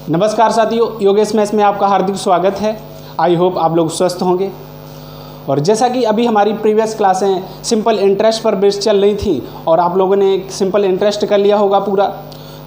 नमस्कार साथियों, योगेश मैथ्स में आपका हार्दिक स्वागत है। आई होप आप लोग स्वस्थ होंगे। और जैसा कि अभी हमारी प्रीवियस क्लासें सिंपल इंटरेस्ट पर बेस्ड चल रही थी और आप लोगों ने एक सिंपल इंटरेस्ट कर लिया होगा पूरा,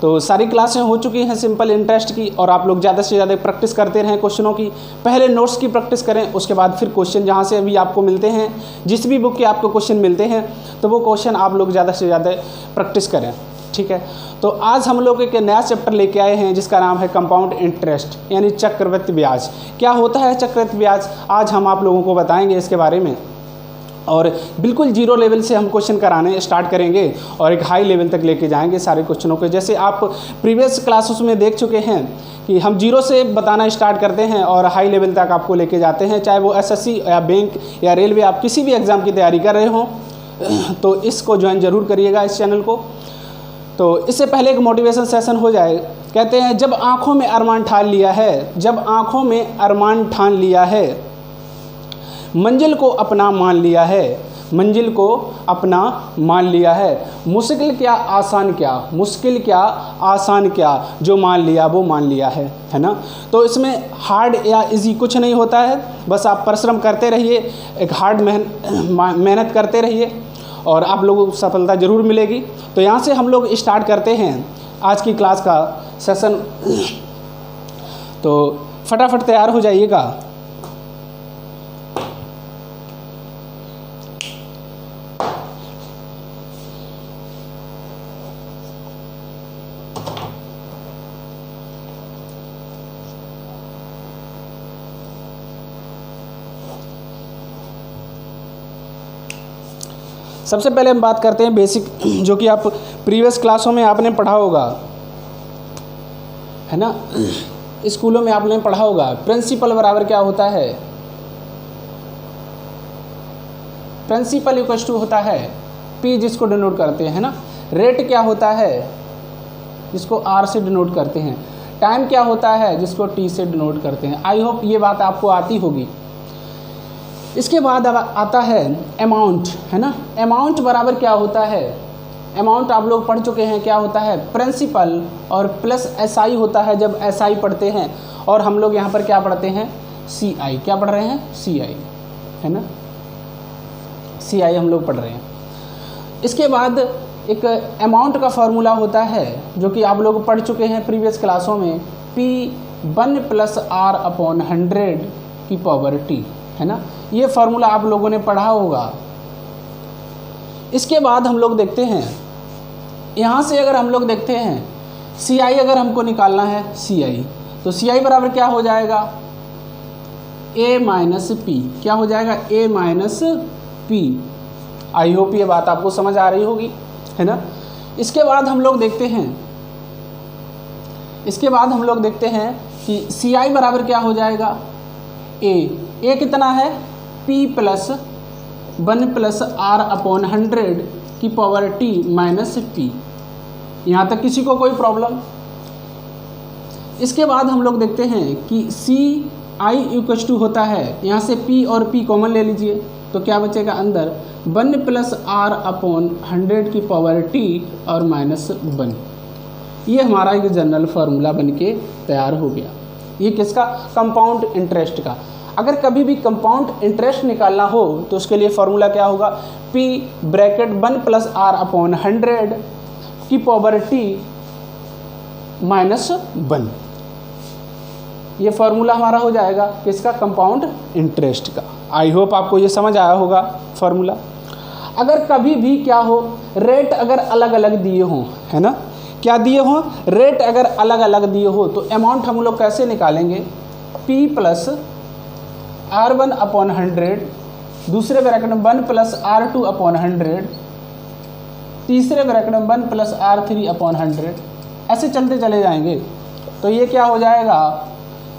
तो सारी क्लासें हो चुकी हैं सिंपल इंटरेस्ट की। और आप लोग ज़्यादा से ज़्यादा प्रैक्टिस करते रहें क्वेश्चनों की। पहले नोट्स की प्रैक्टिस करें, उसके बाद फिर क्वेश्चन जहाँ से अभी आपको मिलते हैं, जिस भी बुक के आपको क्वेश्चन मिलते हैं, तो वो क्वेश्चन आप लोग ज़्यादा से ज़्यादा प्रैक्टिस करें। ठीक है, तो आज हम लोग एक नया चैप्टर लेके आए हैं जिसका नाम है कंपाउंड इंटरेस्ट, यानी चक्रवृद्धि ब्याज। क्या होता है चक्रवृद्धि ब्याज, आज हम आप लोगों को बताएंगे इसके बारे में। और बिल्कुल जीरो लेवल से हम क्वेश्चन कराने स्टार्ट करेंगे और एक हाई लेवल तक लेके जाएंगे सारे क्वेश्चनों को। जैसे आप प्रीवियस क्लासेस में देख चुके हैं कि हम जीरो से बताना स्टार्ट करते हैं और हाई लेवल तक आपको लेके जाते हैं, चाहे वो एसएससी या बैंक या रेलवे, आप किसी भी एग्ज़ाम की तैयारी कर रहे हों तो इसको ज्वाइन ज़रूर करिएगा, इस चैनल को। तो इससे पहले एक मोटिवेशन सेशन हो जाए। कहते हैं जब आँखों में अरमान ठान लिया है, जब आँखों में अरमान ठान लिया है, मंजिल को अपना मान लिया है, मंजिल को अपना मान लिया है, मुश्किल क्या आसान क्या, मुश्किल क्या आसान क्या, जो मान लिया वो मान लिया है ना। तो इसमें हार्ड या इजी कुछ नहीं होता है, बस आप परिश्रम करते रहिए, एक हार्ड मेहनत करते रहिए और आप लोगों को सफलता ज़रूर मिलेगी। तो यहाँ से हम लोग स्टार्ट करते हैं आज की क्लास का सेशन। तो फटाफट तैयार हो जाइएगा। सबसे पहले हम बात करते हैं बेसिक, जो कि आप प्रीवियस क्लासों में आपने पढ़ा होगा, है ना, स्कूलों में आपने पढ़ा होगा। प्रिंसिपल बराबर क्या होता है, प्रिंसिपल इक्वल टू होता है पी, जिसको डिनोट करते हैं ना। रेट क्या होता है, जिसको आर से डिनोट करते हैं। टाइम क्या होता है, जिसको टी से डिनोट करते हैं। आई होप ये बात आपको आती होगी। इसके बाद अब आता है अमाउंट, है ना। अमाउंट बराबर क्या होता है, अमाउंट आप लोग पढ़ चुके हैं, क्या होता है प्रिंसिपल और प्लस एसआई होता है जब एसआई पढ़ते हैं। और हम लोग यहाँ पर क्या पढ़ते हैं, सीआई। क्या पढ़ रहे हैं, सीआई, है ना, सीआई हम लोग पढ़ रहे हैं। इसके बाद एक अमाउंट का फॉर्मूला होता है जो कि आप लोग पढ़ चुके हैं प्रीवियस क्लासों में, P1 + R/100 की पावर T, है ना। ये फार्मूला आप लोगों ने पढ़ा होगा। इसके बाद हम लोग देखते हैं, यहाँ से अगर हम लोग देखते हैं CI अगर हमको निकालना है, CI, तो CI बराबर क्या हो जाएगा, A - P। क्या हो जाएगा, A - P। आई होप ये बात आपको समझ आ रही होगी, है ना। इसके बाद हम लोग देखते हैं, इसके बाद हम लोग देखते हैं कि CI बराबर क्या हो जाएगा, A कितना है, P+1 + R/100 की पावर T - P। यहाँ तक किसी को कोई प्रॉब्लम। इसके बाद हम लोग देखते हैं कि CI = होता है, यहाँ से P और P कॉमन ले लीजिए, तो क्या बचेगा अंदर, 1 + R/100 की पावर T और -1। ये हमारा एक जनरल फार्मूला बन के तैयार हो गया। ये किसका, कंपाउंड इंटरेस्ट का। अगर कभी भी कंपाउंड इंटरेस्ट निकालना हो तो उसके लिए फार्मूला क्या होगा, P(1 + R/100 की पावर T -1। ये फार्मूला हमारा हो जाएगा किसका, कंपाउंड इंटरेस्ट का। आई होप आपको ये समझ आया होगा फार्मूला। अगर कभी भी क्या हो, रेट अगर अलग अलग दिए हों, है ना, क्या दिए हों, रेट अगर अलग अलग दिए हो, तो अमाउंट हम लोग कैसे निकालेंगे, P + R1/100, दूसरे ब्रैकेट में 1 + R2/100, तीसरे ब्रैकेट में 1 + R3/100, ऐसे चलते चले जाएंगे। तो ये क्या हो जाएगा,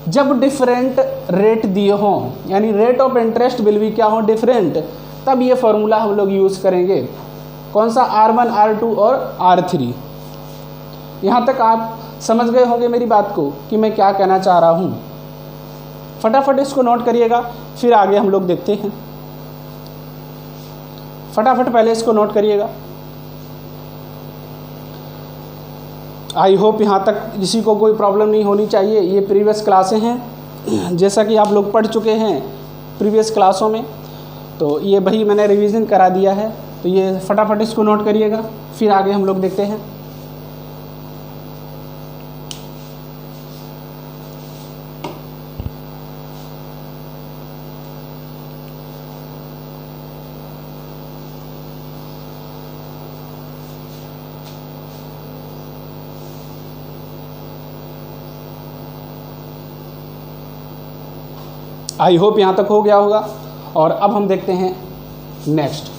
जब डिफरेंट रेट दिए हों, यानी रेट ऑफ इंटरेस्ट विल भी क्या हो, डिफरेंट, तब ये फार्मूला हम लोग यूज़ करेंगे। कौन सा, R1, R2 और R3। यहाँ तक आप समझ गए होंगे मेरी बात को कि मैं क्या कहना चाह रहा हूँ। फटाफट इसको नोट करिएगा, फिर आगे हम लोग देखते हैं। फटाफट पहले इसको नोट करिएगा। आई होप यहाँ तक किसी को कोई प्रॉब्लम नहीं होनी चाहिए। ये प्रीवियस क्लासें हैं, जैसा कि आप लोग पढ़ चुके हैं प्रीवियस क्लासों में, तो ये वही मैंने रिवीजन करा दिया है। तो ये फटाफट इसको नोट करिएगा, फिर आगे हम लोग देखते हैं। आई होप यहाँ तक हो गया होगा। और अब हम देखते हैं नेक्स्ट।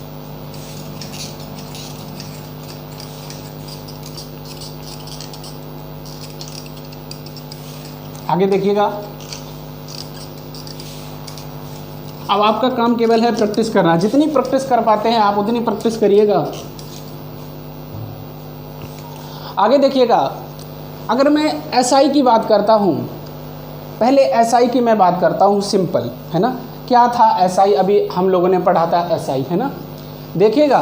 आगे देखिएगा। अब आपका काम केवल है प्रैक्टिस करना। जितनी प्रैक्टिस कर पाते हैं आप उतनी प्रैक्टिस करिएगा। आगे देखिएगा, अगर मैं एसआई की बात करता हूँ, पहले एसआई की मैं बात करता हूँ सिंपल, है ना। क्या था एसआई, अभी हम लोगों ने पढ़ा था एसआई, है ना। देखिएगा,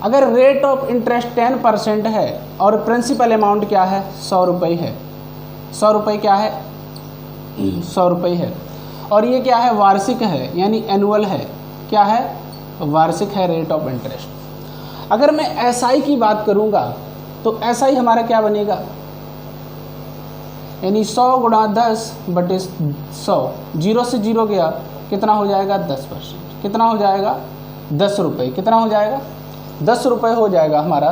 अगर रेट ऑफ इंटरेस्ट 10% है और प्रिंसिपल अमाउंट क्या है, 100 रुपये है। 100 रुपये क्या है, 100 रुपये है। और ये क्या है, वार्षिक है, यानी एनुअल है। क्या है, वार्षिक है रेट ऑफ इंटरेस्ट। अगर मैं एसआई की बात करूँगा तो एसआई हमारा क्या बनेगा, यानी 100 गुणा 10 बटे 100, 0 से 0 गया, कितना हो जाएगा 10%। कितना हो जाएगा 10 रुपये। कितना हो जाएगा 10 रुपये हो जाएगा हमारा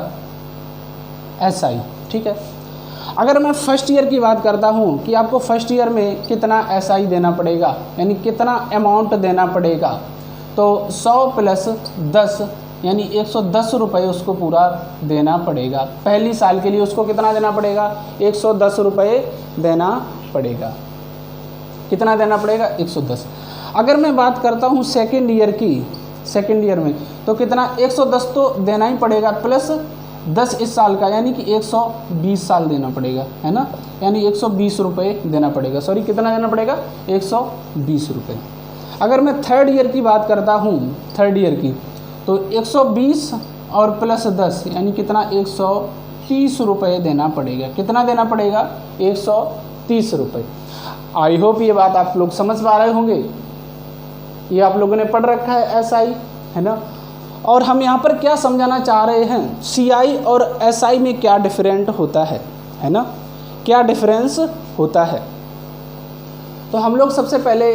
एसआई, ठीक है। अगर मैं फर्स्ट ईयर की बात करता हूँ कि आपको फर्स्ट ईयर में कितना एसआई देना पड़ेगा, यानी कितना अमाउंट देना पड़ेगा, तो 100 प्लस 10 यानी 110 रुपये उसको पूरा देना पड़ेगा। पहली साल के लिए उसको कितना देना पड़ेगा, 110 रुपये देना पड़ेगा। कितना देना पड़ेगा, 110। अगर मैं बात करता हूँ सेकेंड ईयर की, सेकेंड ईयर में तो कितना, 110 तो देना ही पड़ेगा, प्लस 10 इस साल का, यानी कि 120 साल देना पड़ेगा, है ना। यानी 120 रुपये देना पड़ेगा। सॉरी, कितना देना पड़ेगा, 120 रुपये। अगर मैं थर्ड ईयर की बात करता हूँ, थर्ड ईयर की, तो 120 और प्लस 10 यानी कितना, 130 रुपये देना पड़ेगा। कितना देना पड़ेगा, 130 रुपये। आई होप ये बात आप लोग समझ पा रहे होंगे। ये आप लोगों ने पढ़ रखा है एसआई, है ना। और हम यहाँ पर क्या समझाना चाह रहे हैं, सीआई और एसआई में क्या डिफरेंट होता है ना, क्या डिफरेंस होता है। तो हम लोग सबसे पहले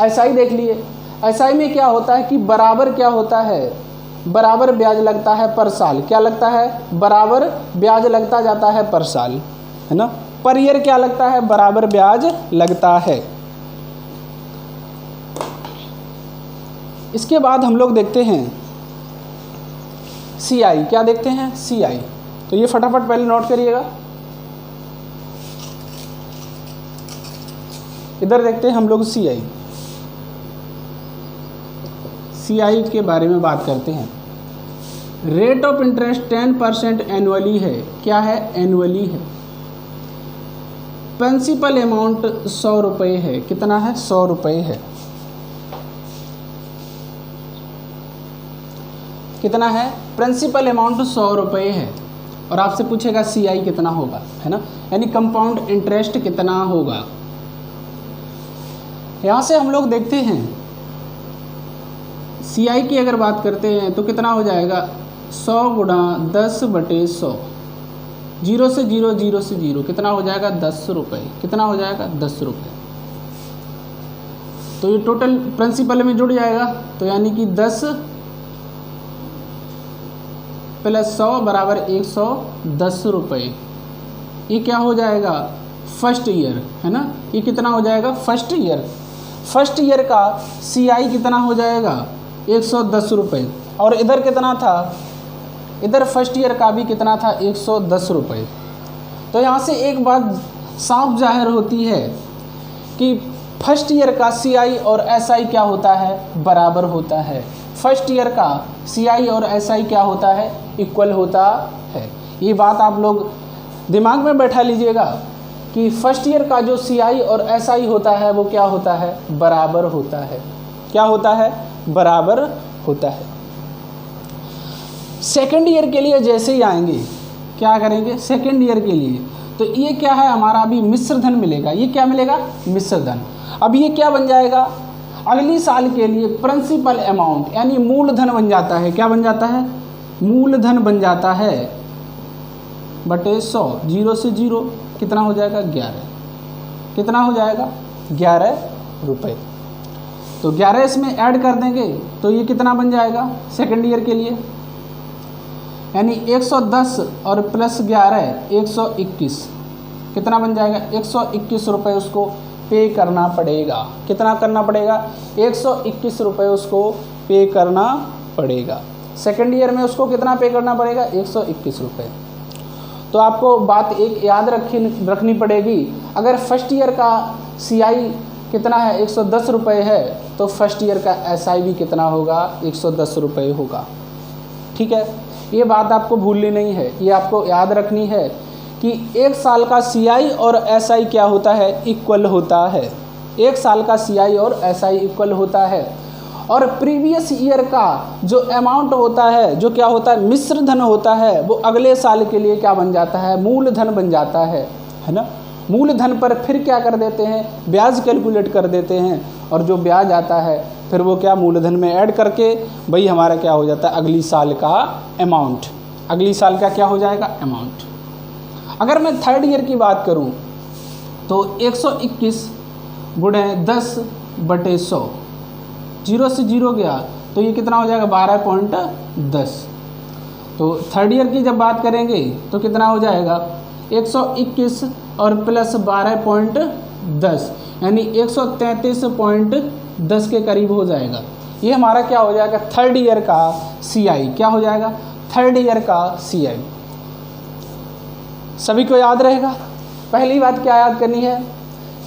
एसआई देख लिए। एसआई में क्या होता है कि बराबर क्या होता है, बराबर ब्याज लगता है पर साल। क्या लगता है, बराबर ब्याज लगता जाता है पर साल, है ना। पर ईयर क्या लगता है, बराबर ब्याज लगता है। इसके बाद हम लोग देखते हैं सीआई। क्या देखते हैं, सीआई। तो ये फटाफट पहले नोट करिएगा। इधर देखते हैं हम लोग सीआई। सीआई के बारे में बात करते हैं। रेट ऑफ इंटरेस्ट 10% एनुअली है। क्या है, एनुअली है। प्रिंसिपल अमाउंट 100 रुपये है। कितना है, 100 रुपये है। कितना है, प्रिंसिपल अमाउंट 100 रुपये है। और आपसे पूछेगा सीआई कितना होगा, है ना, यानी कंपाउंड इंटरेस्ट कितना होगा। यहाँ से हम लोग देखते हैं सीआई की अगर बात करते हैं तो कितना हो जाएगा, 100 गुणा 10 बटे 100, 0 से 0, 0 से 0, कितना हो जाएगा 10 रुपये। कितना हो जाएगा 10 रुपये। तो ये टोटल प्रिंसिपल में जुड़ जाएगा, तो यानी कि 10 प्लस 100 बराबर 110 रुपये। ये क्या हो जाएगा, फर्स्ट ईयर, है ना। ये कितना हो जाएगा, फर्स्ट ईयर। फर्स्ट ईयर का सीआई कितना हो जाएगा, 110 रुपये। और इधर कितना था, इधर फर्स्ट ईयर का भी कितना था, 110 रुपये। तो यहाँ से एक बात साफ जाहिर होती है कि फर्स्ट ईयर का सीआई और एसआई क्या होता है, बराबर होता है। फर्स्ट ईयर का सीआई और एसआई क्या होता है, इक्वल होता है। ये बात आप लोग दिमाग में बैठा लीजिएगा कि फर्स्ट ईयर का जो सीआई और एसआई होता है वो क्या होता है, बराबर होता है। क्या होता है, बराबर होता है। सेकेंड ईयर के लिए जैसे ही आएंगे, क्या करेंगे सेकेंड ईयर के लिए, तो ये क्या है हमारा अभी मिश्र धन मिलेगा। ये क्या मिलेगा मिश्र धन। अब ये क्या बन जाएगा अगली साल के लिए प्रिंसिपल अमाउंट यानी मूलधन बन जाता है। क्या बन जाता है मूलधन बन जाता है बटे 100, 0 से 0 कितना हो जाएगा 11। कितना हो जाएगा 11 रुपये। तो 11 इसमें ऐड कर देंगे तो ये कितना बन जाएगा सेकेंड ईयर के लिए, यानी 110 और प्लस 11 121 कितना बन जाएगा 121 रुपये उसको पे करना पड़ेगा। कितना करना पड़ेगा 121 रुपये उसको पे करना पड़ेगा। सेकेंड ईयर में उसको कितना पे करना पड़ेगा 121 रुपये। तो आपको बात एक याद रखनी पड़ेगी, अगर फर्स्ट ईयर का CI कितना है 110 रुपये है तो फर्स्ट ईयर का SI भी कितना होगा 110 रुपये होगा। ठीक है, ये बात आपको भूलनी नहीं है, ये आपको याद रखनी है कि एक साल का CI और SI क्या होता है इक्वल होता है। एक साल का CI और SI इक्वल होता है और प्रीवियस ईयर का जो अमाउंट होता है, जो क्या होता है मिश्र धन होता है, वो अगले साल के लिए क्या बन जाता है मूलधन बन जाता है ना। मूलधन पर फिर क्या कर देते हैं ब्याज कैलकुलेट कर देते हैं और जो ब्याज आता है फिर वो क्या मूलधन में ऐड करके भाई हमारा क्या हो जाता है अगली साल का अमाउंट, अगली साल का क्या हो जाएगा अमाउंट। अगर मैं थर्ड ईयर की बात करूं तो 121 गुणे 10 बटे 100, 0 से 0 गया तो ये कितना हो जाएगा 12.10। तो थर्ड ईयर की जब बात करेंगे तो कितना हो जाएगा 121 और प्लस 12.10 यानी 133.10 के करीब हो जाएगा। ये हमारा क्या हो जाएगा थर्ड ईयर का CI। क्या हो जाएगा थर्ड ईयर का CI। सभी को याद रहेगा। पहली बात क्या याद करनी है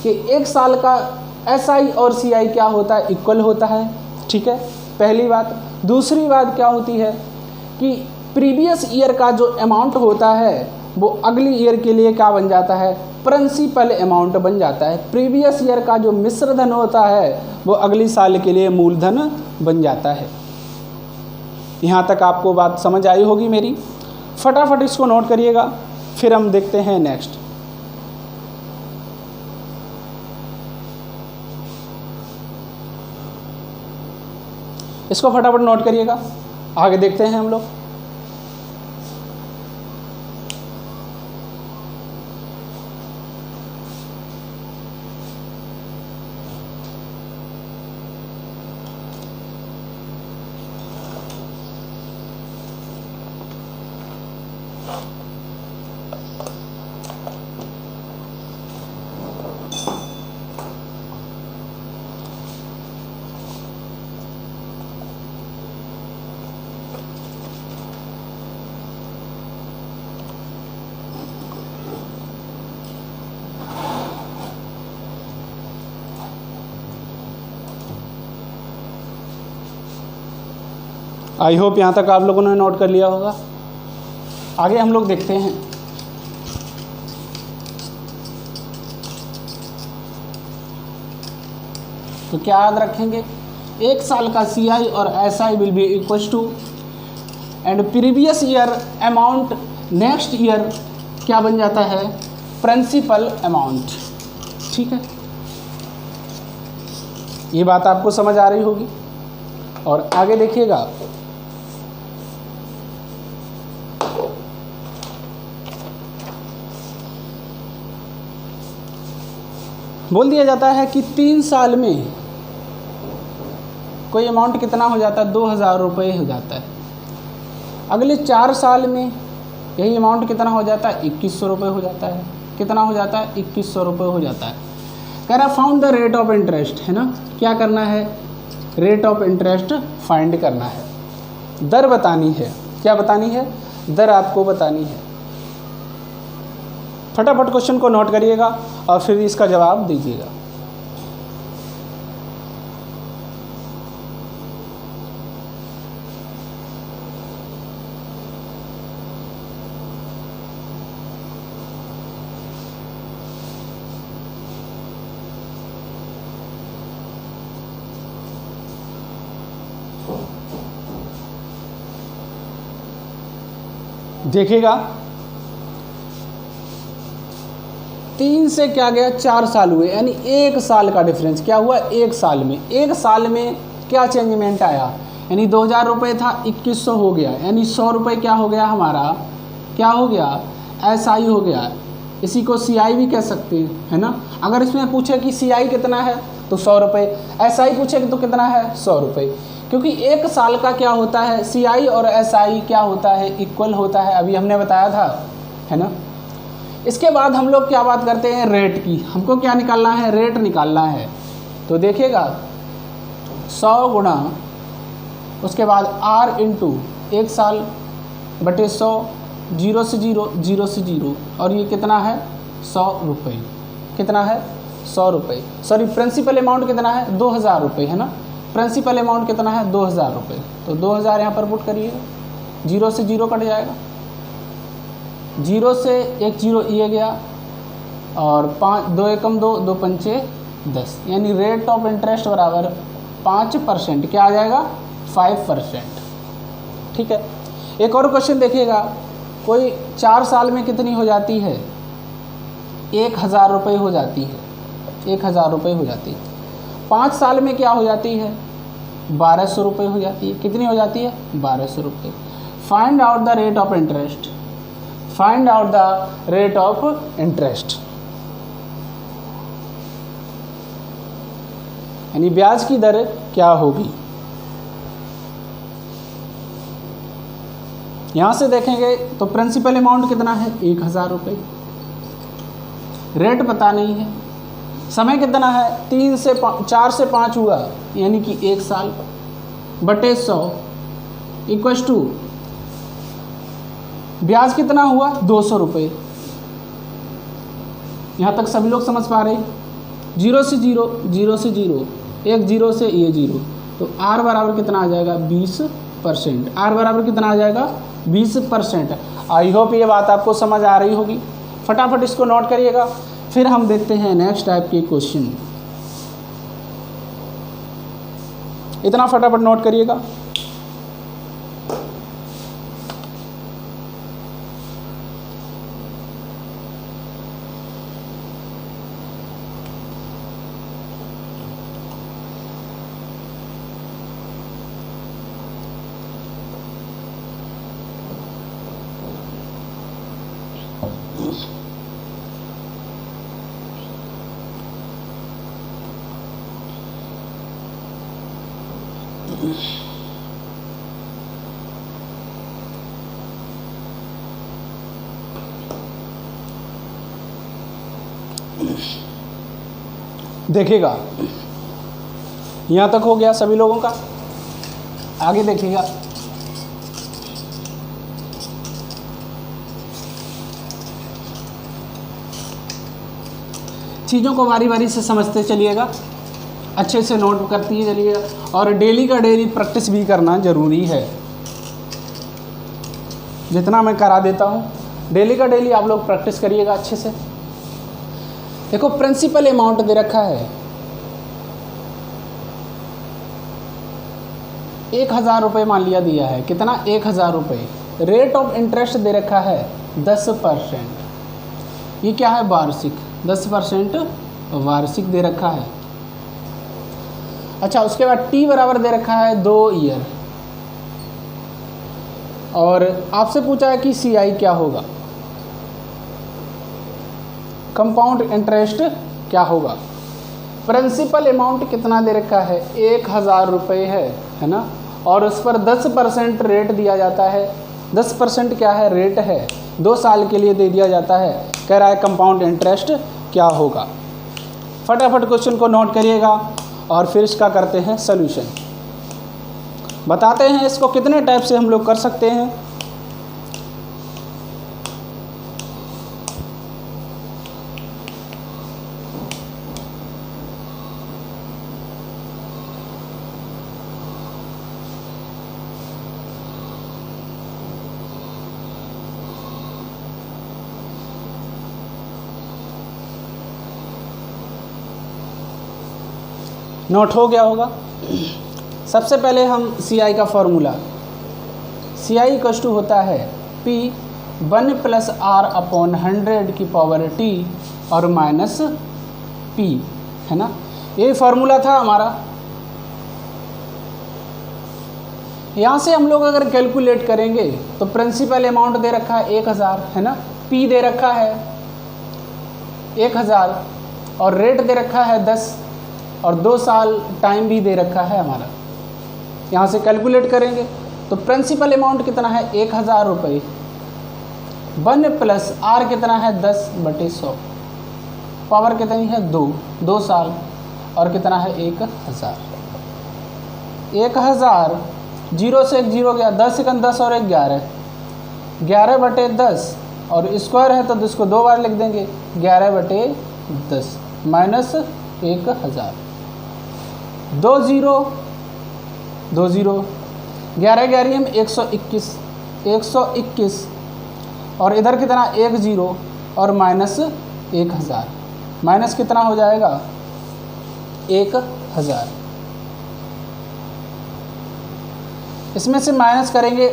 कि एक साल का SI और CI क्या होता है इक्वल होता है। ठीक है, पहली बात। दूसरी बात क्या होती है कि प्रीवियस ईयर का जो अमाउंट होता है वो अगली ईयर के लिए क्या बन जाता है प्रिंसिपल अमाउंट बन जाता है। प्रीवियस ईयर का जो मिश्र धन होता है वो अगली साल के लिए मूलधन बन जाता है। यहाँ तक आपको बात समझ आई होगी मेरी। फटाफट इसको नोट करिएगा, फिर हम देखते हैं नेक्स्ट। इसको फटाफट नोट करिएगा, आगे देखते हैं हम लोग। आई होप यहाँ तक आप लोगों ने नोट कर लिया होगा। आगे हम लोग देखते हैं। तो क्या याद रखेंगे एक साल का CI और SI will be equal to and previous year amount next year क्या बन जाता है प्रिंसिपल अमाउंट। ठीक है, ये बात आपको समझ आ रही होगी। और आगे देखिएगा, बोल दिया जाता है कि 3 साल में कोई अमाउंट कितना हो जाता है 2000 रुपये हो जाता है। अगले 4 साल में यही अमाउंट कितना हो जाता है 2100 रुपये हो जाता है। कितना हो जाता है 2100 रुपये हो जाता है। कह रहा found the rate of interest, है ना। क्या करना है रेट ऑफ इंटरेस्ट फाइंड करना है, दर बतानी है। क्या बतानी है दर आपको बतानी है। फटाफट क्वेश्चन को नोट करिएगा और फिर इसका जवाब दीजिएगा। देखिएगा 3 से क्या गया 4 साल हुए, यानी 1 साल का डिफरेंस क्या हुआ 1 साल में। 1 साल में क्या चेंजमेंट आया, यानी 2000 रुपये था 2100 हो गया, यानी 100 रुपये क्या हो गया हमारा, क्या हो गया SI हो गया। इसी को CI भी कह सकते हैं, है ना। अगर इसमें पूछे कि CI कितना है तो 100 रुपये, SI पूछे तो कितना है 100 रुपये, क्योंकि 1 साल का क्या होता है CI और SI क्या होता है इक्वल होता है, अभी हमने बताया था, है ना। इसके बाद हम लोग क्या बात करते हैं रेट की, हमको क्या निकालना है रेट निकालना है। तो देखिएगा 100 गुणा उसके बाद R इंटू 1 साल बटे 100, 0 से 0, 0 से 0, और ये कितना है 100 रुपये, कितना है 100 रुपये, सॉरी प्रिंसिपल अमाउंट कितना है 2000 रुपये, है ना। प्रिंसिपल अमाउंट कितना है 2000 रुपये, तो 2000 यहाँ पर पुट करिएगा, 0 से 0 कट जाएगा, 0 से 1 0 ये गया, और 5 2 एकम 2, 2 पंचे 10, यानी रेट ऑफ इंटरेस्ट बराबर 5%, क्या आ जाएगा 5%। ठीक है। एक और क्वेश्चन देखिएगा, कोई 4 साल में कितनी हो जाती है 1000 रुपये हो जाती है, 1000 रुपये हो जाती है। 5 साल में क्या हो जाती है 1200 रुपये हो जाती है, कितनी हो जाती है 1200 रुपये। Find out the rate of interest, find out the rate of interest, यानी ब्याज की दर क्या होगी। यहाँ से देखेंगे तो प्रिंसिपल अमाउंट कितना है 1000 रुपये, रेट पता नहीं है, समय कितना है 4 से 5 हुआ यानी कि 1 साल बटे 100 इक्वस टू ब्याज कितना हुआ 200 रुपये। यहाँ तक सभी लोग समझ पा रहे हैं। 0 से 0, 0 से 0, 1 0 से ये 0, तो R बराबर कितना आ जाएगा 20%, R बराबर कितना आ जाएगा 20%। आई होप ये बात आपको समझ आ रही होगी। फटाफट इसको नोट करिएगा, फिर हम देखते हैं नेक्स्ट टाइप के क्वेश्चन। इतना फटाफट नोट करिएगा। देखिएगा यहाँ तक हो गया सभी लोगों का। आगे देखिएगा चीज़ों को बारी बारी से समझते चलिएगा, अच्छे से नोट करती चलिएगा, और डेली का डेली प्रैक्टिस भी करना ज़रूरी है। जितना मैं करा देता हूँ डेली का डेली आप लोग प्रैक्टिस करिएगा अच्छे से। देखो प्रिंसिपल अमाउंट दे रखा है 1000 रुपये मान लिया दिया है, कितना 1000 रुपये। रेट ऑफ इंटरेस्ट दे रखा है 10%, ये क्या है वार्षिक, 10% वार्षिक दे रखा है। अच्छा उसके बाद T बराबर दे रखा है 2 ईयर, और आपसे पूछा है कि CI क्या होगा, कंपाउंड इंटरेस्ट क्या होगा। प्रिंसिपल अमाउंट कितना दे रखा है 1000 रुपये है ना, और उस पर 10% रेट दिया जाता है। 10% क्या है रेट है, 2 साल के लिए दे दिया जाता है। कह रहा है कंपाउंड इंटरेस्ट क्या होगा। फटाफट क्वेश्चन को नोट करिएगा और फिर इसका करते हैं सॉल्यूशन। बताते हैं इसको कितने टाइप से हम लोग कर सकते हैं। नोट हो गया होगा। सबसे पहले हम CI का फॉर्मूला, CI इक्वल टू होता है P 1 प्लस आर अपॉन 100 की पावर टी और माइनस पी, है ना। यही फार्मूला था हमारा। यहाँ से हम लोग अगर कैलकुलेट करेंगे तो प्रिंसिपल अमाउंट दे रखा है 1000, है ना, पी दे रखा है 1000 और रेट दे रखा है 10 और 2 साल टाइम भी दे रखा है हमारा। यहाँ से कैलकुलेट करेंगे तो प्रिंसिपल अमाउंट कितना है 1000 रुपये, 1 प्लस आर कितना है 10/100, पावर कितनी है 2 साल और कितना है 1000। 1000 जीरो से 1 जीरो गया, 10 सेकंड 10 और 1 11, 11/10 और स्क्वायर है तो इसको 2 बार लिख देंगे 11/10 माइनस 1000, 2 जीरो 11 11 में 121 और इधर कितना 1 जीरो और माइनस 1000, माइनस कितना हो जाएगा 1000। इसमें से माइनस करेंगे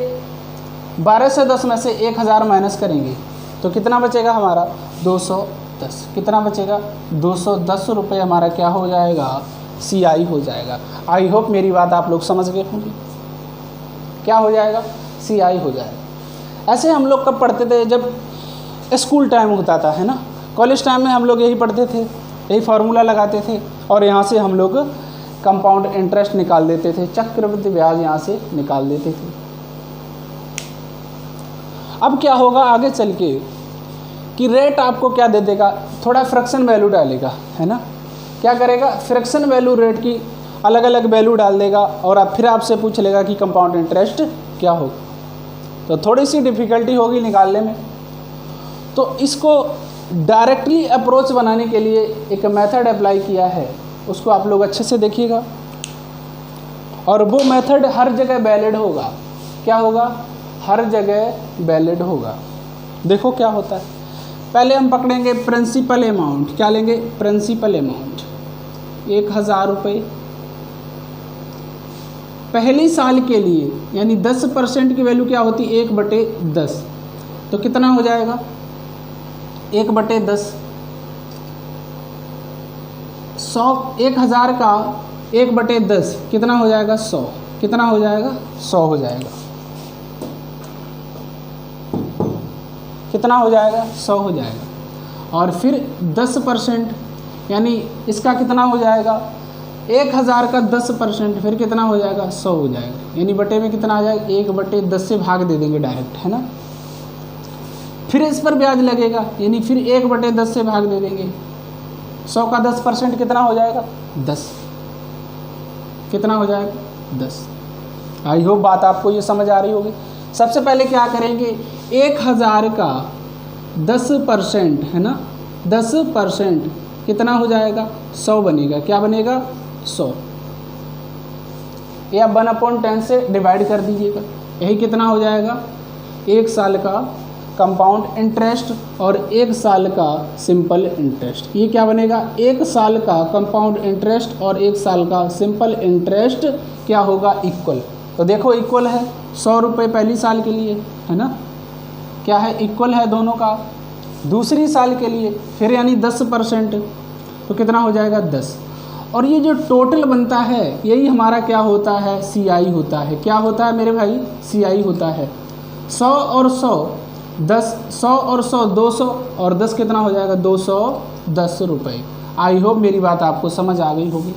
12 से 10 में से 1000 माइनस करेंगे तो कितना बचेगा हमारा 210, कितना बचेगा 210 रुपये हमारा क्या हो जाएगा CI हो जाएगा। आई होप मेरी बात आप लोग समझ गए होंगे, क्या हो जाएगा CI हो जाएगा। ऐसे हम लोग कब पढ़ते थे जब स्कूल टाइम होता था, है ना, कॉलेज टाइम में हम लोग यही पढ़ते थे, यही फार्मूला लगाते थे और यहाँ से हम लोग कंपाउंड इंटरेस्ट निकाल देते थे, चक्रवृद्धि ब्याज यहाँ से निकाल देते थे। अब क्या होगा आगे चल के कि रेट आपको क्या दे देगा, थोड़ा फ्रैक्शन वैल्यू डालेगा, है ना, क्या करेगा फ्रैक्शन वैल्यू रेट की अलग अलग वैल्यू डाल देगा और अब फिर आपसे पूछ लेगा कि कंपाउंड इंटरेस्ट क्या होगा, तो थोड़ी सी डिफ़िकल्टी होगी निकालने में। तो इसको डायरेक्टली अप्रोच बनाने के लिए एक मेथड अप्लाई किया है, उसको आप लोग अच्छे से देखिएगा और वो मेथड हर जगह वैलिड होगा। क्या होगा, हर जगह वैलिड होगा। देखो क्या होता है, पहले हम पकड़ेंगे प्रिंसिपल अमाउंट, क्या लेंगे प्रिंसिपल अमाउंट 1000 रुपये पहली साल के लिए, यानी 10% की वैल्यू क्या होती है 1/10, तो कितना हो जाएगा 1/10, 1000 का 1/10 कितना हो जाएगा 100, कितना हो जाएगा 100 हो जाएगा, कितना हो जाएगा 100 हो जाएगा। और फिर 10% यानी इसका कितना हो जाएगा 1000 का 10% फिर कितना हो जाएगा 100 हो जाएगा, यानी बटे में कितना आ जाएगा 1/10 से भाग दे देंगे डायरेक्ट, है ना। फिर इस पर ब्याज लगेगा, यानी फिर 1/10 से भाग दे देंगे, 100 का 10% कितना हो जाएगा 10, कितना हो जाएगा 10। आई होप बात आपको ये समझ आ रही होगी। सबसे पहले क्या करेंगे 1000 का 10%, है ना, 10% कितना हो जाएगा 100 बनेगा, क्या बनेगा 100, या 1/10 से डिवाइड कर दीजिएगा, यही कितना हो जाएगा 1 साल का कंपाउंड इंटरेस्ट और 1 साल का सिंपल इंटरेस्ट। ये क्या बनेगा 1 साल का कंपाउंड इंटरेस्ट और 1 साल का सिंपल इंटरेस्ट क्या होगा इक्वल। तो देखो इक्वल है 100 रुपये पहली साल के लिए, है ना, क्या है इक्वल है दोनों का। दूसरी साल के लिए फिर यानी 10%, तो कितना हो जाएगा 10। और ये जो टोटल बनता है यही हमारा क्या होता है CI होता है। क्या होता है मेरे भाई CI होता है। 100 और 100 10, 100 और 100 200 और 10 कितना हो जाएगा 210 रुपये। आई होप मेरी बात आपको समझ आ गई होगी।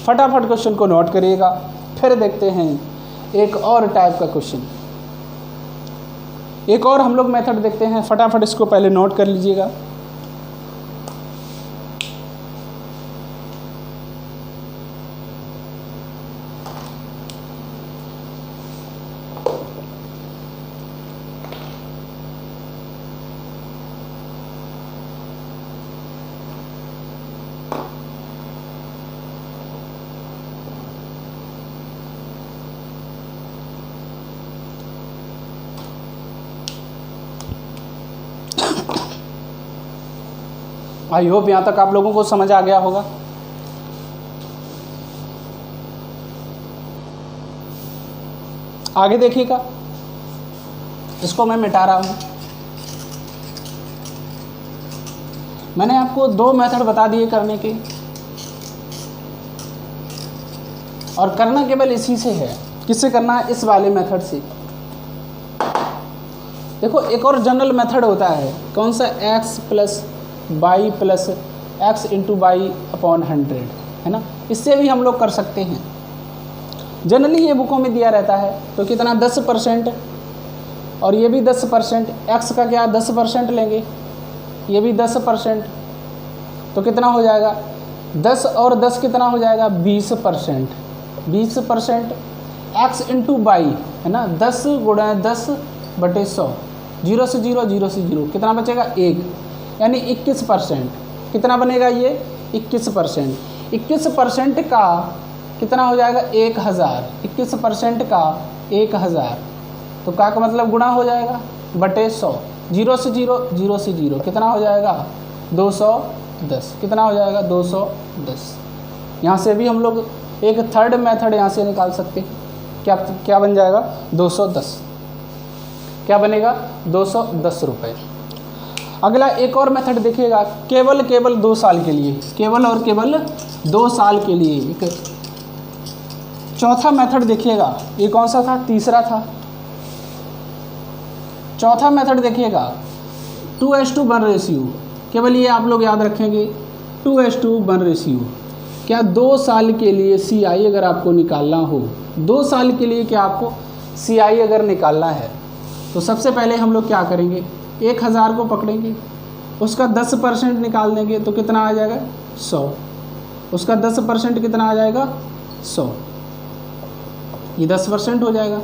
फटाफट क्वेश्चन को नोट करिएगा, फिर देखते हैं एक और टाइप का क्वेश्चन, एक और हम लोग मेथड देखते हैं। फटाफट इसको पहले नोट कर लीजिएगा। आई होप यहाँ तक आप लोगों को समझ आ गया होगा। आगे देखिएगा, इसको मैं मिटा रहा हूँ। मैंने आपको 2 मेथड बता दिए करने के, और करना केवल इसी से है। किससे करना है? इस वाले मेथड से। देखो एक और जनरल मेथड होता है, कौन सा? x plus Y plus X into Y upon 100, है ना। इससे भी हम लोग कर सकते हैं। जनरली ये बुकों में दिया रहता है। तो कितना? 10%, और ये भी 10%। x का क्या? 10% लेंगे, ये भी 10%। तो कितना हो जाएगा? 10 और 10 कितना हो जाएगा? 20%। 20% x इंटू वाई, है ना। 10 गुणा 10 बटे 100, 0 से 0, 0 से 0, कितना बचेगा? 1, यानी 21%। कितना बनेगा ये? 21%। 21% का कितना हो जाएगा? 1000। 21% का 1000, तो का मतलब गुणा हो जाएगा बटे 100, 0 से 0, 0 से 0, कितना हो जाएगा? 210। कितना हो जाएगा? 210। यहाँ से भी हम लोग एक थर्ड मेथड यहाँ से निकाल सकते हैं। क्या बन जाएगा? 210। क्या बनेगा? 210 रुपये। अगला एक और मेथड देखिएगा, केवल 2 साल के लिए, केवल 2 साल के लिए। एक चौथा मेथड देखिएगा, ये कौन सा था? तीसरा था। चौथा मेथड देखिएगा 2:1 रेशियो। केवल ये आप लोग याद रखेंगे, 2:1 रेशियो। क्या 2 साल के लिए CI अगर आपको निकालना हो, 2 साल के लिए क्या आपको CI अगर निकालना है, तो सबसे पहले हम लोग क्या करेंगे? 1000 को पकड़ेंगे, उसका 10% निकाल देंगे, तो कितना आ जाएगा? 100। उसका 10% कितना आ जाएगा? 100। ये 10% हो जाएगा।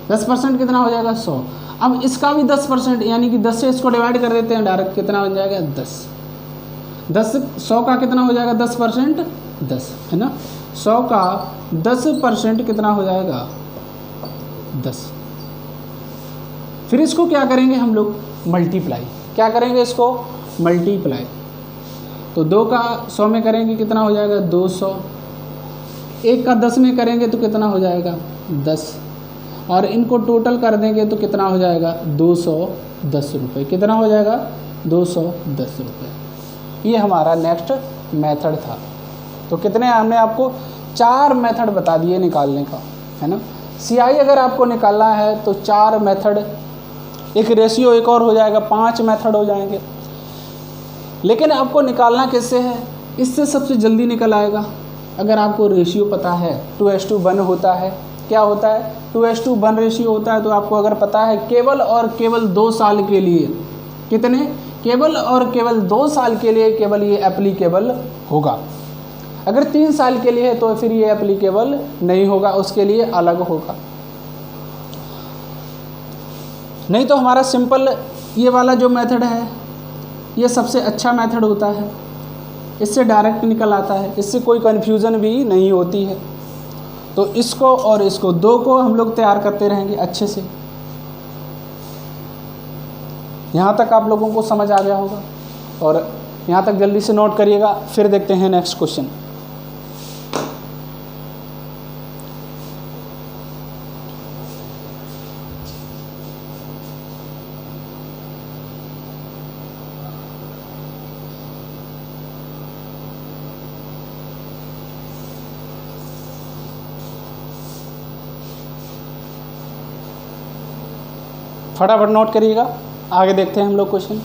10% कितना हो जाएगा? 100। अब इसका भी 10%, यानी कि 10 से इसको डिवाइड कर देते हैं डायरेक्ट, कितना बन जाएगा? 10। 100 का कितना हो जाएगा? 10%, 10, है ना। 100 का 10% कितना हो जाएगा? 10। फिर इसको क्या करेंगे हम लोग? मल्टीप्लाई। क्या करेंगे इसको? मल्टीप्लाई। तो 2 का 100 में करेंगे, कितना हो जाएगा? 200। 1 का 10 में करेंगे तो कितना हो जाएगा? 10। और इनको टोटल कर देंगे तो कितना हो जाएगा? 210 रुपये। कितना हो जाएगा? 210 रुपये। ये हमारा नेक्स्ट मेथड था। तो कितने हमने आपको 4 मेथड बता दिए निकालने का, है ना। CI अगर आपको निकालना है तो 4 मेथड, एक रेशियो एक और हो जाएगा, 5 मेथड हो जाएंगे। लेकिन आपको निकालना किससे है? इससे सबसे जल्दी निकल आएगा। अगर आपको रेशियो पता है, 2:1 होता है। क्या होता है? 2:1 रेशियो होता है। तो आपको अगर पता है केवल और केवल 2 साल के लिए, कितने? केवल और केवल 2 साल के लिए केवल ये एप्लीकेबल होगा। अगर 3 साल के लिए है तो फिर ये एप्लीकेबल नहीं होगा, उसके लिए अलग होगा। नहीं तो हमारा सिंपल ये वाला जो मेथड है, ये सबसे अच्छा मेथड होता है। इससे डायरेक्ट निकल आता है, इससे कोई कन्फ्यूज़न भी नहीं होती है। तो इसको और इसको 2 को हम लोग तैयार करते रहेंगे अच्छे से। यहाँ तक आप लोगों को समझ आ गया होगा, और यहाँ तक जल्दी से नोट करिएगा। फिर देखते हैं नेक्स्ट क्वेश्चन। फटाफट नोट करिएगा, आगे देखते हैं हम लोग क्वेश्चन।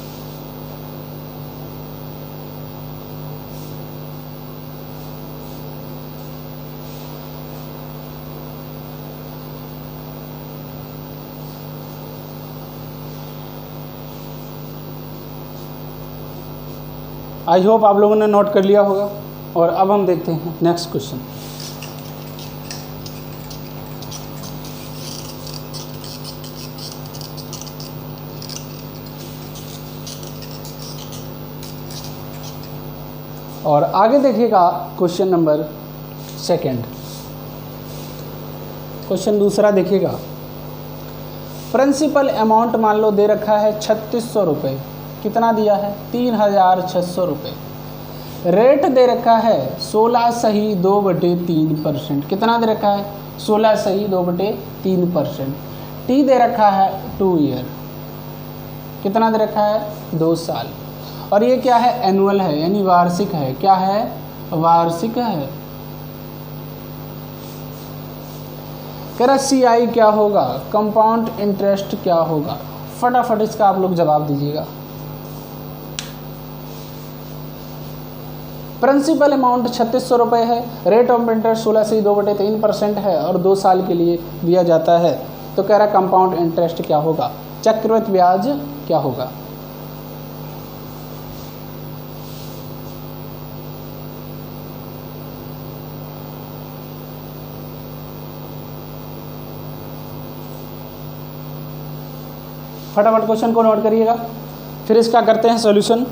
आई होप आप लोगों ने नोट कर लिया होगा। और अब हम देखते हैं नेक्स्ट क्वेश्चन। और आगे देखिएगा क्वेश्चन नंबर 2। क्वेश्चन दूसरा देखिएगा। प्रिंसिपल अमाउंट मान लो दे रखा है 3600 रुपये। कितना दिया है? 3600 रुपये। रेट दे रखा है 16(2/3%। कितना दे रखा है? 16(2/3%। टी दे रखा है 2 ईयर। कितना दे रखा है? 2 साल। और ये क्या है, एनुअल है यानी वार्षिक है। क्या है, वार्षिक है। कह रहा CI क्या होगा, कंपाउंड इंटरेस्ट क्या होगा। फटाफट इसका आप लोग जवाब दीजिएगा। प्रिंसिपल अमाउंट 3600 रुपये है, रेट ऑफ इंटरेस्ट 16 से 2/3% है और 2 साल के लिए दिया जाता है। तो कह रहा कंपाउंड इंटरेस्ट क्या होगा, चक्रवृद्धि ब्याज क्या होगा। फटाफट क्वेश्चन को नोट करिएगा, फिर इसका करते हैं सॉल्यूशन।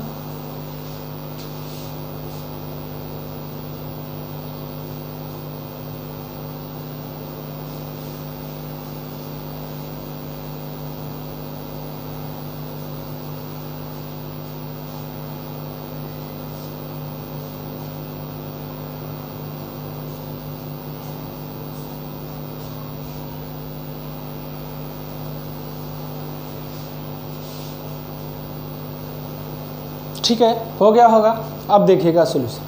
ठीक है, हो गया होगा। अब देखिएगा सॉल्यूशन।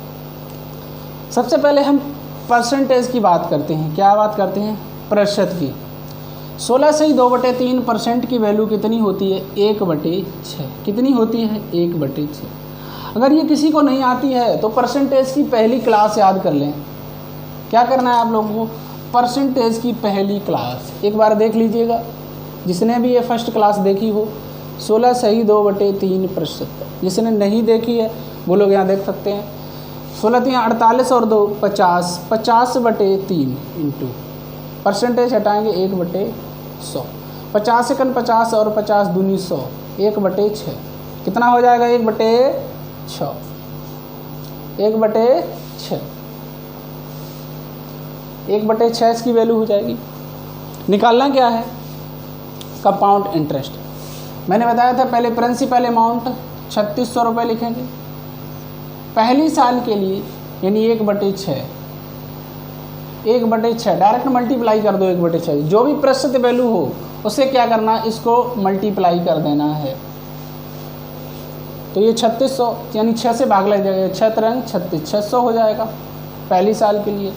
सबसे पहले हम परसेंटेज की बात करते हैं। क्या बात करते हैं, प्रतिशत की। 16 से 2/3% की वैल्यू कितनी होती है, 1/6। कितनी होती है, 1/6। अगर ये किसी को नहीं आती है तो परसेंटेज की पहली क्लास याद कर लें। क्या करना है आप लोगों को, परसेंटेज की पहली क्लास एक बार देख लीजिएगा, जिसने भी ये फर्स्ट क्लास देखी हो। 16 सही 2/3%। जिसने नहीं देखी है वो लोग यहाँ देख सकते हैं। 16 3 48 और 2 50, 50/3 इंटू परसेंटेज हटाएंगे 1/100। 50 सेकंड 50 और 50 दूनी 100, 1/6 कितना हो जाएगा, 1/6। 1/6 1/6 इसकी वैल्यू हो जाएगी। निकालना क्या है, कंपाउंड इंटरेस्ट। मैंने बताया था पहले प्रिंसिपल अमाउंट 3600 रुपये लिखेंगे पहली साल के लिए, यानी 1/6। 1/6 डायरेक्ट मल्टीप्लाई कर दो 1/6। जो भी प्रतिशत वैल्यू हो उसे क्या करना, इसको मल्टीप्लाई कर देना है। तो ये 3600 यानी 6 से भाग लग जाएगा, 6 3 36, 600 हो जाएगा पहली साल के लिए।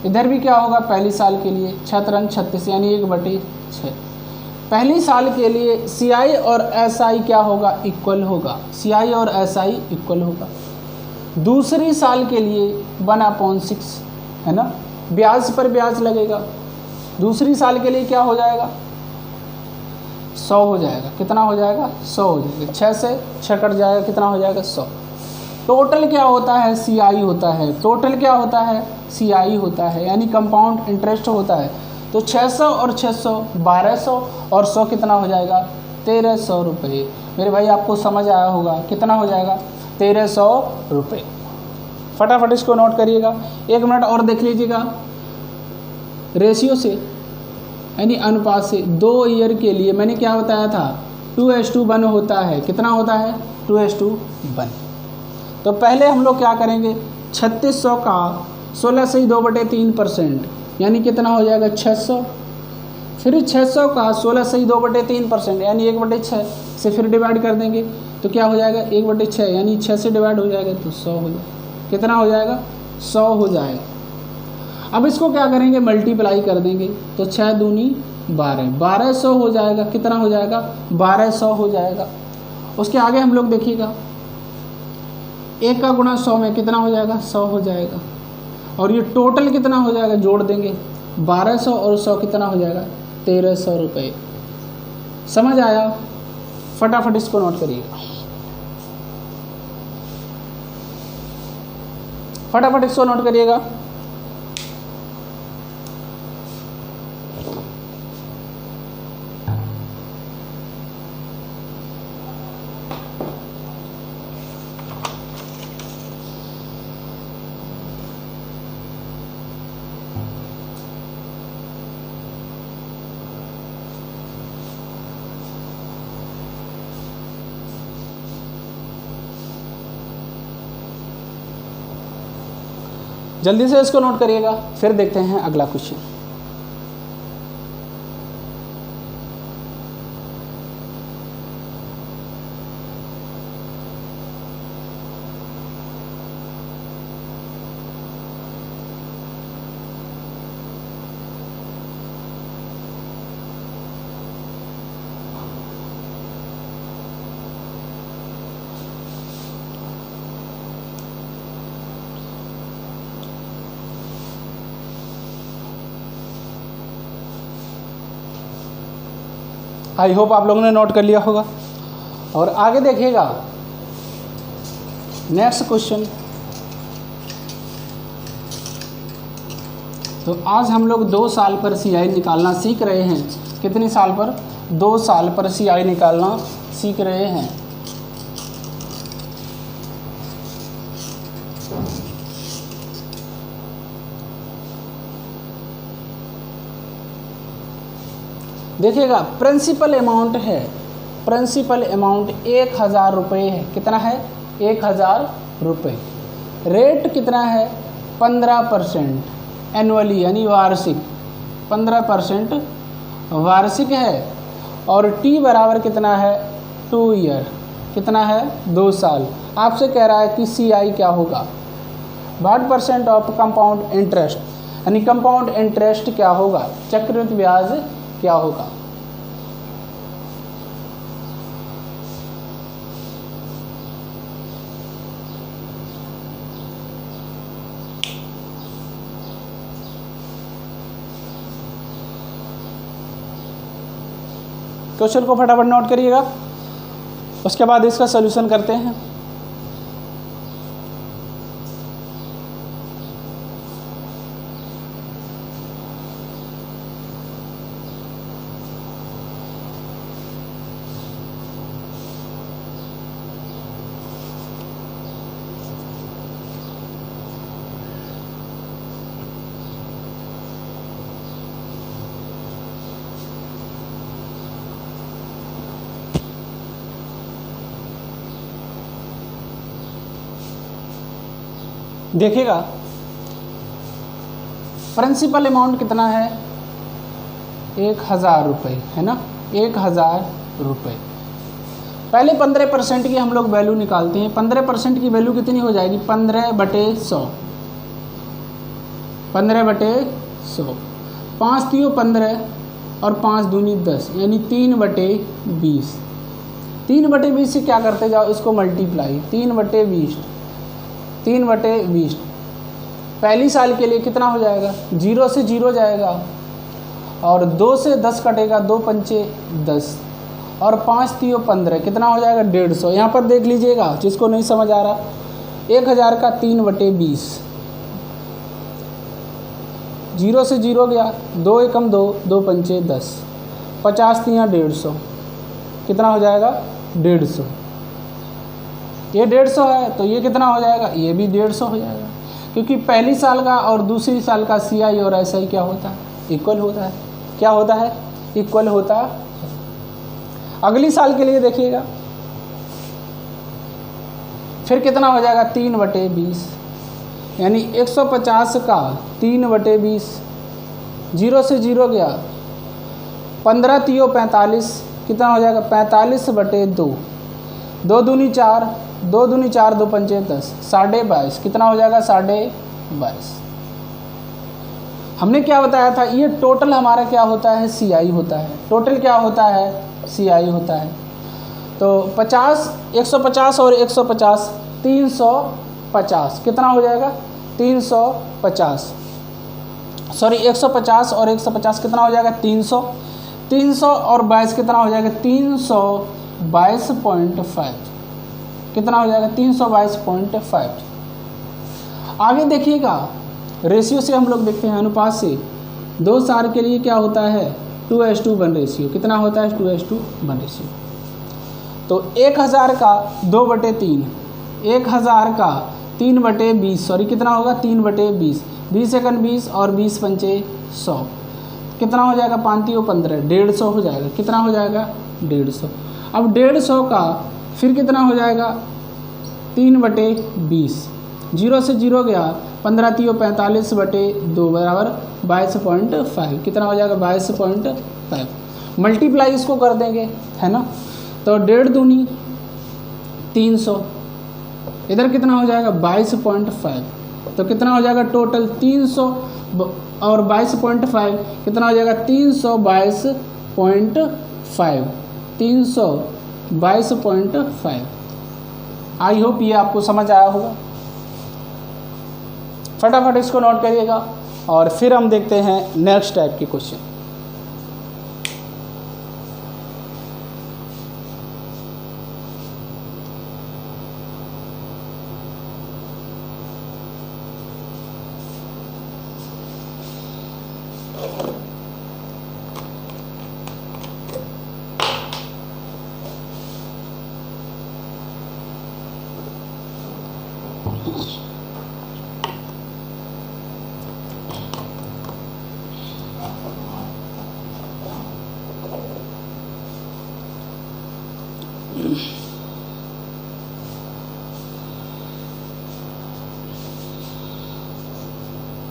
इधर भी क्या होगा, पहली साल के लिए 6 3 36 यानी 1/6। पहली साल के लिए CI और SI क्या होगा, इक्वल होगा। CI और SI इक्वल होगा। दूसरी साल के लिए 1/6 है ना, ब्याज पर ब्याज लगेगा। दूसरी साल के लिए क्या हो जाएगा, 100 हो जाएगा। कितना हो जाएगा, 100 हो जाएगा। 6 से 6 कट जाएगा, कितना हो जाएगा, 100। टोटल क्या होता है, CI होता है। टोटल क्या होता है, CI होता है, यानी कंपाउंड इंटरेस्ट होता है। तो 600 और 600 1200 और 100 कितना हो जाएगा, 1300 रुपये। मेरे भाई आपको समझ आया होगा, कितना हो जाएगा, 1300 रुपये। फटाफट इसको नोट करिएगा। 1 मिनट और देख लीजिएगा। रेशियो से यानी अनुपात से 2 ईयर के लिए मैंने क्या बताया था, 2:1 होता है। कितना होता है, 2:1। तो पहले हम लोग क्या करेंगे, 3600 का 16 से 2/3% यानी कितना हो जाएगा, 600। फिर 600 का 16 से 2/3% यानी 1/6 से फिर डिवाइड कर देंगे तो क्या हो जाएगा, 1/6 यानी 6 से डिवाइड हो जाएगा तो 100 हो जाएगा। कितना हो जाएगा, 100 हो जाएगा। अब इसको क्या करेंगे, मल्टीप्लाई कर देंगे तो 6 दूनी 12, 1200 हो जाएगा। कितना हो जाएगा, 1200 हो जाएगा। उसके आगे हम लोग देखिएगा, 1 का गुणा 100 में कितना हो जाएगा, 100 हो जाएगा। और ये टोटल कितना हो जाएगा, जोड़ देंगे 1200 और 100 कितना हो जाएगा, 1300 रुपये। समझ आया, फटाफट इसको नोट करिएगा। फटाफट इसको नोट करिएगा। जल्दी से इसको नोट करिएगा, फिर देखते हैं अगला क्वेश्चन। आई होप आप लोगों ने नोट कर लिया होगा। और आगे देखिएगा नेक्स्ट क्वेश्चन। तो आज हम लोग 2 साल पर CI निकालना सीख रहे हैं। कितने साल पर? 2 साल पर CI निकालना सीख रहे हैं। देखिएगा प्रिंसिपल अमाउंट है, प्रिंसिपल अमाउंट 1000 रुपये है। कितना है? 1000 रुपये। रेट कितना है? 15% एनुअली यानी वार्षिक, 15% वार्षिक है। और टी बराबर कितना है? 2 ईयर। कितना है? 2 साल। आपसे कह रहा है कि CI क्या होगा? What percent of compound interest, यानी कंपाउंड इंटरेस्ट क्या होगा, चक्रवृद्धि ब्याज क्या होगा। क्वेश्चन को फटाफट नोट करिएगा, उसके बाद इसका सॉल्यूशन करते हैं। देखिएगा प्रिंसिपल अमाउंट कितना है? 1000 रुपये है ना, 1000 रुपये। पहले 15% की हम लोग वैल्यू निकालते हैं। 15% की वैल्यू कितनी हो जाएगी? 15/100, 15/100। 5 3 15 और 5 दूनी 10, यानी 3/20। 3/20 से क्या करते जाओ, इसको मल्टीप्लाई, 3/20, 3/20। पहली साल के लिए कितना हो जाएगा? 0 से 0 जाएगा और 2 से 10 कटेगा, 2 पंचे 10 और 5 3 15, कितना हो जाएगा? 150। यहाँ पर देख लीजिएगा जिसको नहीं समझ आ रहा, 1000 का 3/20, 0 से 0 गया, 2 एकम 2, 2 पंचे 10, 50 3 150, कितना हो जाएगा? 150। ये 150 है तो ये कितना हो जाएगा? ये भी 150 हो जाएगा, क्योंकि पहली साल का और दूसरी साल का CI और SI क्या होता है? इक्वल होता है। क्या होता है? इक्वल होता है। अगली साल के लिए देखिएगा, फिर कितना हो जाएगा? 3/20, यानी 150 का 3/20, 0 से 0 गया, 15 3 45, कितना हो जाएगा? 45/2, 2 दूनी 4, 2 दूनी 4, 2 पंचे 10, 22.5, कितना हो जाएगा? 22.5। हमने क्या बताया था? ये टोटल हमारा क्या होता है? CI होता है। टोटल क्या होता है? CI होता है। तो 50, 150 और 150, 350, कितना हो जाएगा? 350, सॉरी 150 और 150 कितना हो जाएगा? 300, 300 और 22 कितना हो जाएगा? 322.5, कितना हो जाएगा? 322.5। आगे देखिएगा रेशियो से हम लोग देखते हैं, अनुपात से 2 साल के लिए क्या होता है? 2:1 रेशियो। कितना होता है? 2:1 रेशियो। तो 1000 का 2/3, 1000 का 3/20, सॉरी कितना होगा? 3/20, 20 एकन 20 और 20 पंचे 100, कितना हो जाएगा? 5 3 15, 150 हो जाएगा। कितना हो जाएगा? 150। अब 150 का फिर कितना हो जाएगा? 3/20, 0 से 0 गया, 15 3 45/2 बराबर 22.5, कितना हो जाएगा? 22.5। मल्टीप्लाई इसको कर देंगे, है ना, तो 1.5 दूनी 300, इधर कितना हो जाएगा? 22.5, तो कितना हो जाएगा? टोटल 300 और 22.5 कितना हो जाएगा? 322.5, 322.5। आई होप ये आपको समझ आया होगा। फटाफट इसको नोट करिएगा और फिर हम देखते हैं नेक्स्ट टाइप के क्वेश्चन।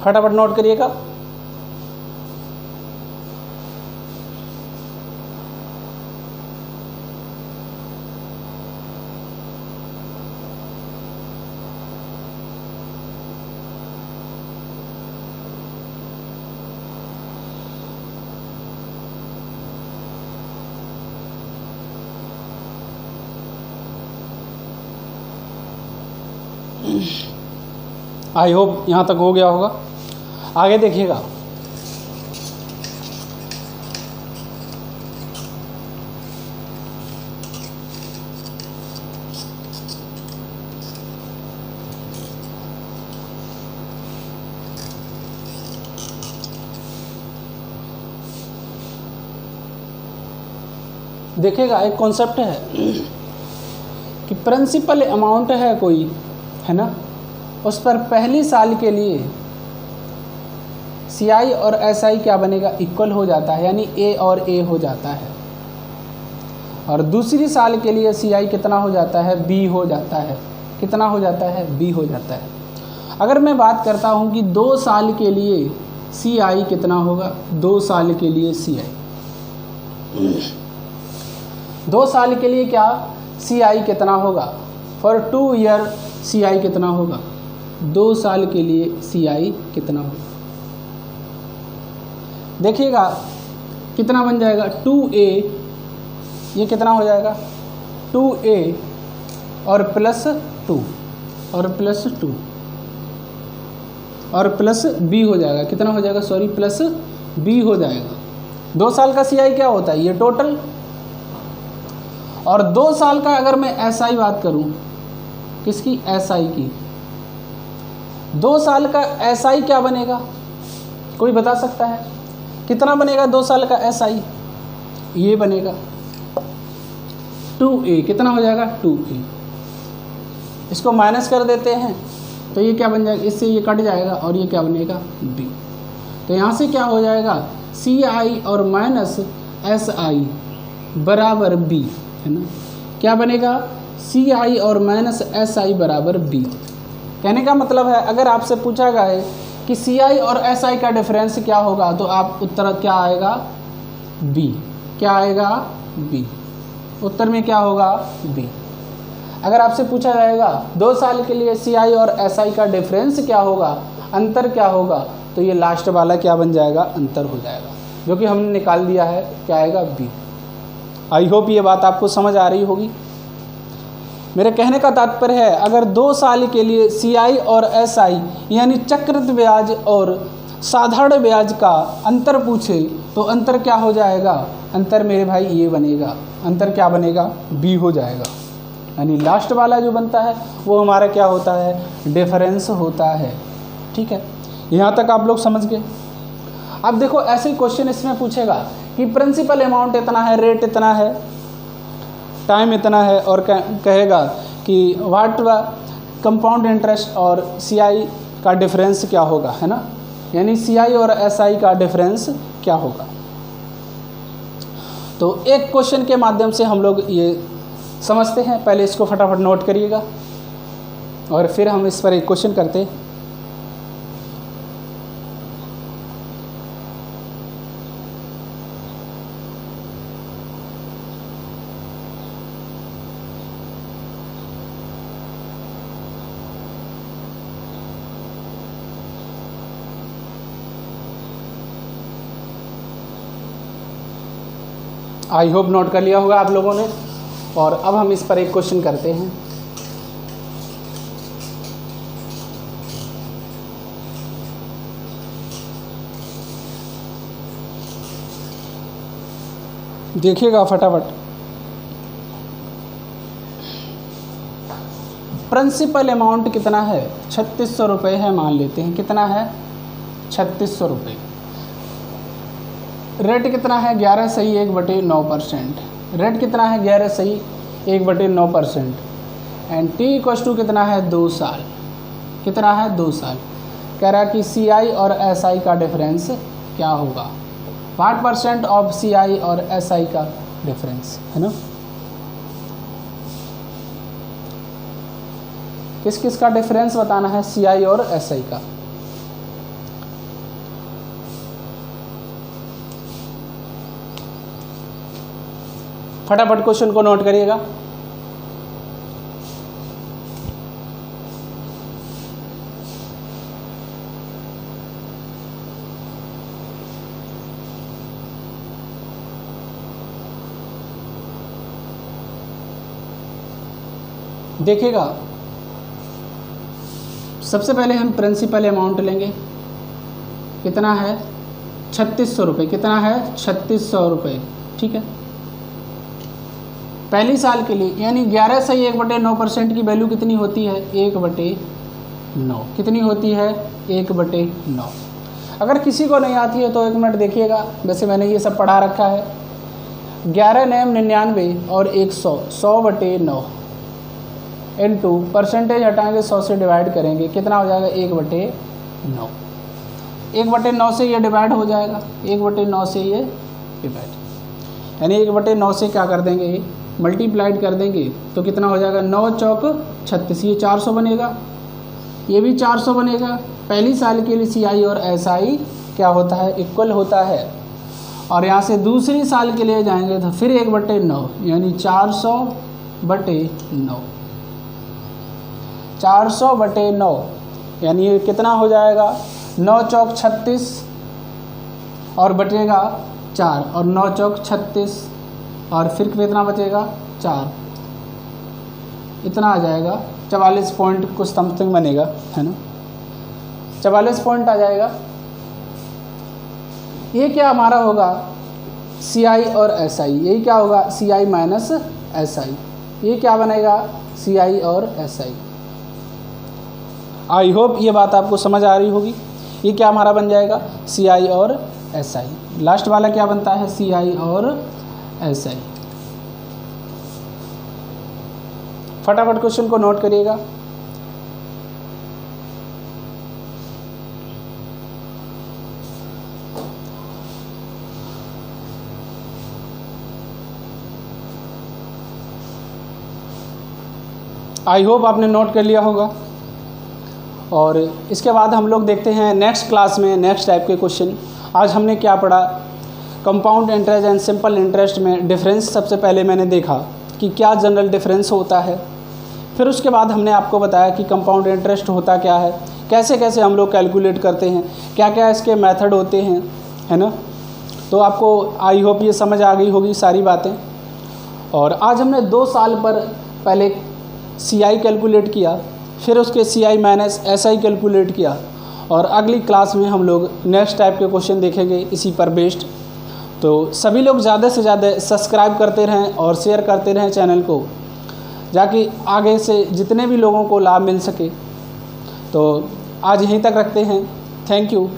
फटाफट नोट करिएगा। आई होप यहाँ तक हो गया होगा। आगे देखिएगा। देखिएगा, एक कॉन्सेप्ट है कि प्रिंसिपल अमाउंट है कोई, है ना, उस पर पहली साल के लिए CI और SI क्या बनेगा, इक्वल हो जाता है, यानी A और A हो जाता है। और दूसरी साल के लिए CI कितना हो जाता है, B हो जाता है। कितना हो जाता है, B हो जाता है। अगर मैं बात करता हूँ कि 2 साल के लिए CI कितना होगा, 2 साल के लिए CI, 2 साल के लिए क्या CI कितना होगा, फॉर 2 ईयर CI कितना होगा, 2 साल के लिए CI कितना होगा। देखिएगा कितना बन जाएगा, 2A, ये कितना हो जाएगा 2A और प्लस 2 और प्लस 2 और प्लस B हो जाएगा। कितना हो जाएगा, सॉरी, प्लस B हो जाएगा। 2 साल का CI क्या होता है, ये टोटल। और 2 साल का अगर मैं SI बात करूं, किसकी, SI की, 2 साल का SI क्या बनेगा, कोई बता सकता है कितना बनेगा 2 साल का SI, ये बनेगा 2A। कितना हो जाएगा, 2A। इसको माइनस कर देते हैं तो ये क्या बन जाएगा, इससे ये कट जाएगा और ये क्या बनेगा, B। तो यहाँ से क्या हो जाएगा, CI और माइनस SI बराबर B, है ना। क्या बनेगा, CI और माइनस SI बराबर B। कहने का मतलब है, अगर आपसे पूछा गया है कि CI और SI का डिफरेंस क्या होगा, तो आप उत्तर क्या आएगा, B। क्या आएगा, B। उत्तर में क्या होगा, B। अगर आपसे पूछा जाएगा 2 साल के लिए CI और SI का डिफरेंस क्या होगा, अंतर क्या होगा, तो ये लास्ट वाला क्या बन जाएगा, अंतर हो जाएगा, जो कि हमने निकाल दिया है, क्या आएगा, B। आई होप ये बात आपको समझ आ रही होगी। मेरे कहने का तात्पर्य है, अगर 2 साल के लिए CI और SI यानी चक्रवृद्धि ब्याज और साधारण ब्याज का अंतर पूछे तो अंतर क्या हो जाएगा, अंतर मेरे भाई ये बनेगा, अंतर क्या बनेगा, B हो जाएगा। यानी लास्ट वाला जो बनता है वो हमारा क्या होता है, डिफरेंस होता है। ठीक है, यहाँ तक आप लोग समझ गए। अब देखो, ऐसे क्वेश्चन इसमें पूछेगा कि प्रिंसिपल अमाउंट इतना है, रेट इतना है, टाइम इतना है, और कहेगा कि व्हाट कंपाउंड इंटरेस्ट और CI का डिफरेंस क्या होगा, है ना, यानी CI और SI का डिफरेंस क्या होगा। तो एक क्वेश्चन के माध्यम से हम लोग ये समझते हैं। पहले इसको फटाफट नोट करिएगा और फिर हम इस पर एक क्वेश्चन करते हैं। आई होप नोट कर लिया होगा आप लोगों ने। और अब हम इस पर एक क्वेश्चन करते हैं। देखिएगा फटाफट। प्रिंसिपल अमाउंट कितना है, 3600 रुपये है, मान लेते हैं। कितना है, 3600 रुपये। रेट कितना है, 11 सही 1/9%। रेट कितना है, 11 सही 1/9%। एंड T इक्वल्स टू कितना है, 2 साल। कितना है 2 साल। कह रहा है कि CI और SI का डिफरेंस क्या होगा, 5% ऑफ CI और SI का डिफरेंस, है ना। किस किस का डिफरेंस बताना है, CI और SI का। फटाफट क्वेश्चन को नोट करिएगा। देखिएगा, सबसे पहले हम प्रिंसिपल अमाउंट लेंगे, कितना है 3600 रुपये, कितना है 3600 रुपये, ठीक है। पहली साल के लिए यानी 11 से 1/9% की वैल्यू कितनी होती है, 1/9, कितनी होती है 1/9। अगर किसी को नहीं आती है तो 1 मिनट देखिएगा, वैसे मैंने ये सब पढ़ा रखा है। 11 9 99 और 100, 100/9 इनटू परसेंटेज हटाएंगे, 100 से डिवाइड करेंगे, कितना हो जाएगा 1/9। 1/9 से ये डिवाइड हो जाएगा, 1/9 से ये डिवाइड, यानी 1/9 से क्या कर देंगे, मल्टीप्लाइड कर देंगे, तो कितना हो जाएगा 9 चौक 36, ये 400 बनेगा, ये भी 400 बनेगा। पहली साल के लिए CI और SI क्या होता है, इक्वल होता है। और यहाँ से दूसरी साल के लिए जाएंगे तो फिर 1/9 यानी 400/9, 400/9 यानी ये कितना हो जाएगा 9 चौक 36 और बचेगा 4 और 9 चौक 36 और फिर कितना बचेगा 4, इतना आ जाएगा 44 पॉइंट कुछ समथिंग बनेगा, है ना, 44 पॉइंट आ जाएगा। ये क्या हमारा होगा CI और SI, यही क्या होगा CI माइनस SI, ये क्या बनेगा CI और SI। आई होप ये बात आपको समझ आ रही होगी। ये क्या हमारा बन जाएगा CI और SI। लास्ट वाला क्या बनता है CI और SI। फटाफट क्वेश्चन को नोट करिएगा। आई होप आपने नोट कर लिया होगा। और इसके बाद हम लोग देखते हैं नेक्स्ट क्लास में नेक्स्ट टाइप के क्वेश्चन। आज हमने क्या पढ़ा, compound interest and simple interest में डिफरेंस सबसे पहले मैंने देखा कि क्या जनरल डिफरेंस होता है। फिर उसके बाद हमने आपको बताया कि कंपाउंड इंटरेस्ट होता क्या है, कैसे कैसे हम लोग कैलकुलेट करते हैं, क्या क्या इसके मेथड होते हैं, है ना। तो आपको आई होप ये समझ आ गई होगी सारी बातें। और आज हमने 2 साल पर पहले CI कैलकुलेट किया, फिर उसके CI माइनस SI कैलकुलेट किया, और अगली क्लास में हम लोग नेक्स्ट टाइप के क्वेश्चन देखेंगे इसी पर बेस्ड। तो सभी लोग ज़्यादा से ज़्यादा सब्सक्राइब करते रहें और शेयर करते रहें चैनल को, जाकि आगे से जितने भी लोगों को लाभ मिल सके। तो आज यहीं तक रखते हैं। Thank you.